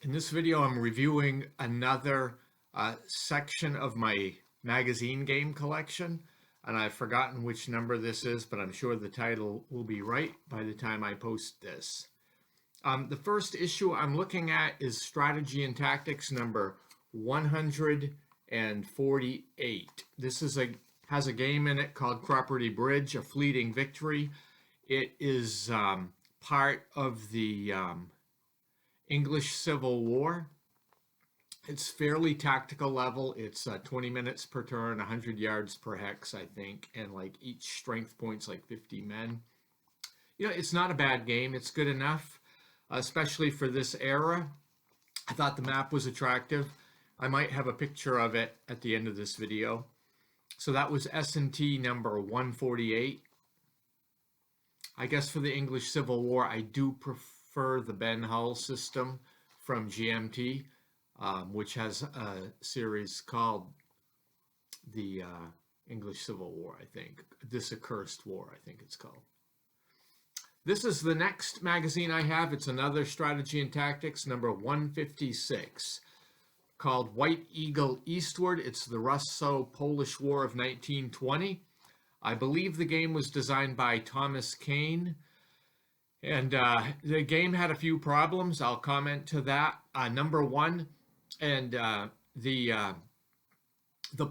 In this video, I'm reviewing another section of my magazine game collection, and I've forgotten which number this is, but I'm sure the title will be right by the time I post this. The first issue I'm looking at is Strategy and Tactics number 148. This has a game in it called Property Bridge, A Fleeting Victory. It is part of the English Civil War. It's fairly tactical level. It's 20 minutes per turn, 100 yards per hex, I think, and like each strength point's like 50 men. It's not a bad game. It's good enough, especially for this era. I thought the map was attractive. I might have a picture of it at the end of this video. So that was S&T number 148. I guess for the English Civil War, I do prefer the Ben Hull system from GMT, which has a series called the English Civil War, I think. This Accursed War, I think it's called. This is the next magazine I have. It's another Strategy and Tactics, number 156, called White Eagle Eastward. It's the Russo-Polish War of 1920. I believe the game was designed by Thomas Kane, and the game had a few problems. I'll comment to that. Number one, and the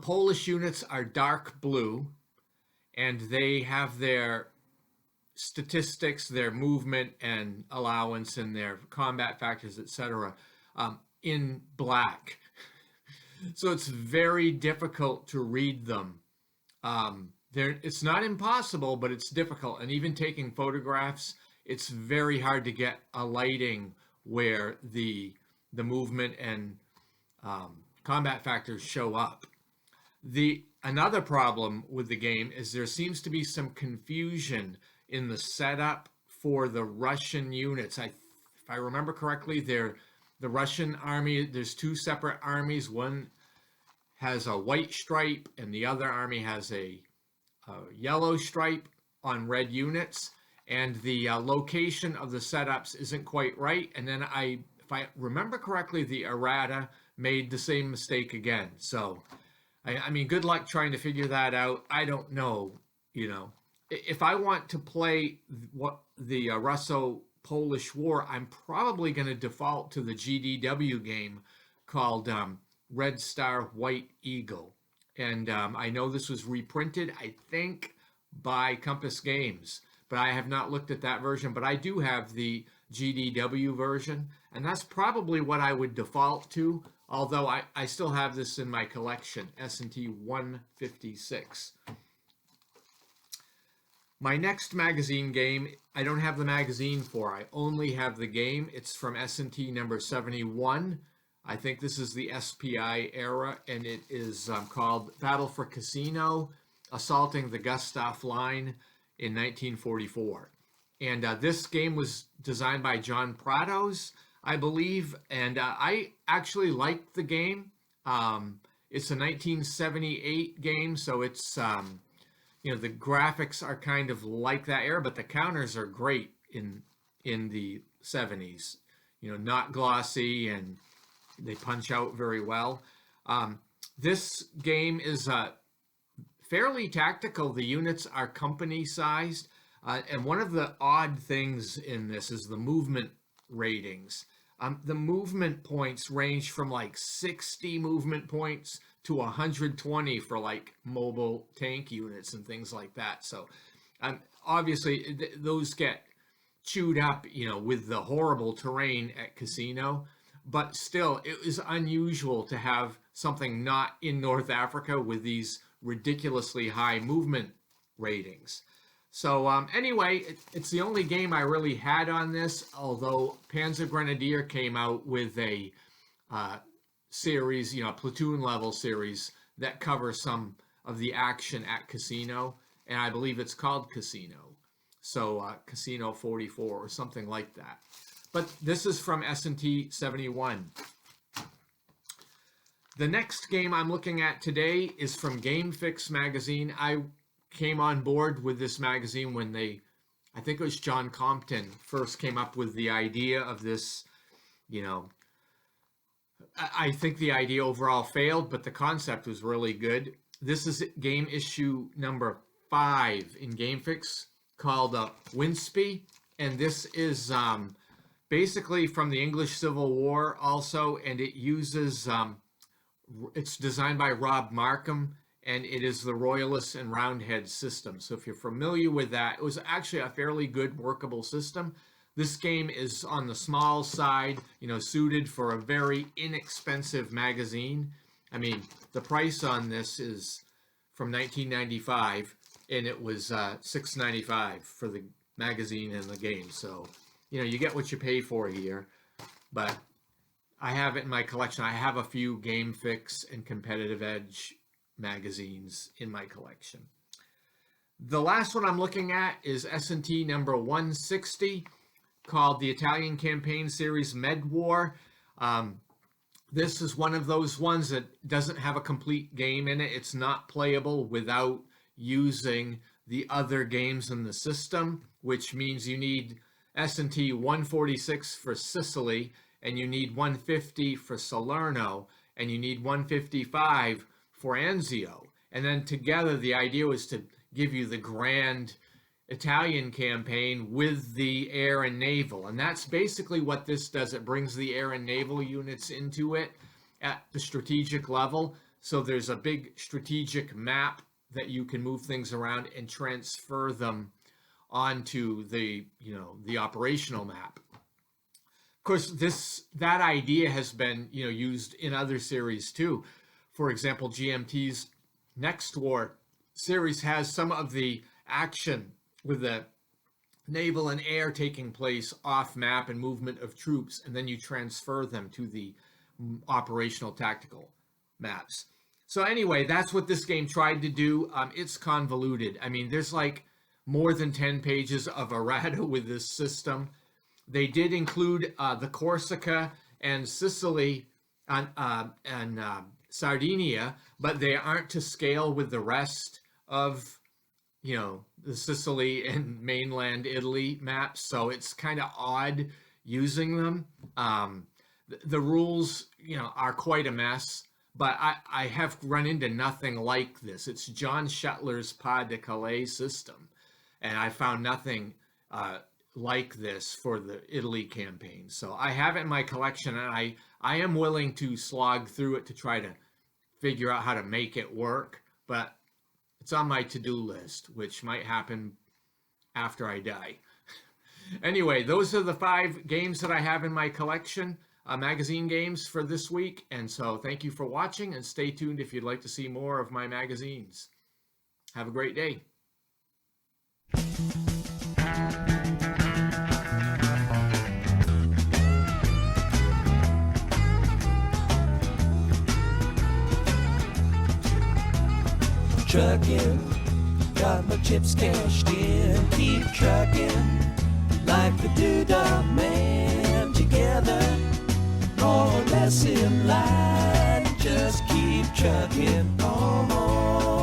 Polish units are dark blue, and they have their statistics, their movement and allowance, and their combat factors, etc., in black. So it's very difficult to read them. It's not impossible, but it's difficult. And even taking photographs, it's very hard to get a lighting where the movement and combat factors show up. Another problem with the game is there seems to be some confusion in the setup for the Russian units. If I remember correctly, the Russian army, there's two separate armies. One has a white stripe and the other army has a yellow stripe on red units, and the location of the setups isn't quite right. And then if I remember correctly, the errata made the same mistake again. So, I mean, good luck trying to figure that out. I don't know, If I want to play the Russo-Polish War, I'm probably going to default to the GDW game called Red Star White Eagle. And I know this was reprinted, I think, by Compass Games, but I have not looked at that version. But I do have the GDW version, and that's probably what I would default to, although I still have this in my collection, S&T 156. My next magazine game, I don't have the magazine for. I only have the game. It's from S&T number 71. I think this is the SPI era, and it is called Battle for Cassino, Assaulting the Gustav Line in 1944. And this game was designed by John Prados, I believe, and I actually liked the game. It's a 1978 game, so it's, the graphics are kind of like that era, but the counters are great in the 70s. Not glossy, and they punch out very well. This game is fairly tactical. The units are company sized. And one of the odd things in this is the movement ratings. The movement points range from like 60 movement points to 120 for like mobile tank units and things like that. So obviously those get chewed up, with the horrible terrain at Cassino. But still, it is unusual to have something not in North Africa with these ridiculously high movement ratings. So anyway, it's the only game I really had on this, although Panzer Grenadier came out with a series, platoon level series that covers some of the action at Cassino, and I believe it's called Cassino. So Cassino 44 or something like that. But this is from S&T 71. The next game I'm looking at today is from GameFix magazine. I came on board with this magazine when I think it was John Compton first came up with the idea of this, I think the idea overall failed, but the concept was really good. This is game issue number 5 in GameFix called Winsby, and this is basically from the English Civil War also, and it uses, it's designed by Rob Markham, and it is the Royalist and Roundhead system. So if you're familiar with that, it was actually a fairly good workable system. This game is on the small side, suited for a very inexpensive magazine. I mean, the price on this is from 1995, and it was $6.95 for the magazine and the game. So, you get what you pay for here. But I have it in my collection. I have a few GameFix and Competitive Edge magazines in my collection. The last one I'm looking at is S&T number 160, called the Italian Campaign Series MedWar. This is one of those ones that doesn't have a complete game in it. It's not playable without using the other games in the system, which means you need S&T 146 for Sicily, and you need 150 for Salerno, and you need 155 for Anzio. And then together, the idea was to give you the grand Italian campaign with the air and naval. And that's basically what this does. It brings the air and naval units into it at the strategic level. So there's a big strategic map that you can move things around and transfer them onto the, the operational map. Of course, that idea has been, used in other series too. For example, GMT's Next War series has some of the action with the naval and air taking place off map and movement of troops, and then you transfer them to the operational tactical maps. So anyway, that's what this game tried to do. It's convoluted. I mean, there's like more than 10 pages of errata with this system. They did include the Corsica and Sicily and Sardinia, but they aren't to scale with the rest of, the Sicily and mainland Italy maps. So it's kind of odd using them. The rules, are quite a mess, but I have run into nothing like this. It's John Shuttler's Pas de Calais system, and I found nothing like this for the Italy campaign. So I have it in my collection, and I am willing to slog through it to try to figure out how to make it work, but it's on my to-do list, which might happen after I die. Anyway, those are the 5 games that I have in my collection, magazine games for this week. And so thank you for watching, and stay tuned if you'd like to see more of my magazines. Have a great day. Trucking, got my chips cashed in. Keep trucking like the Doodah Man. Together, more or less in line. Just keep trucking on.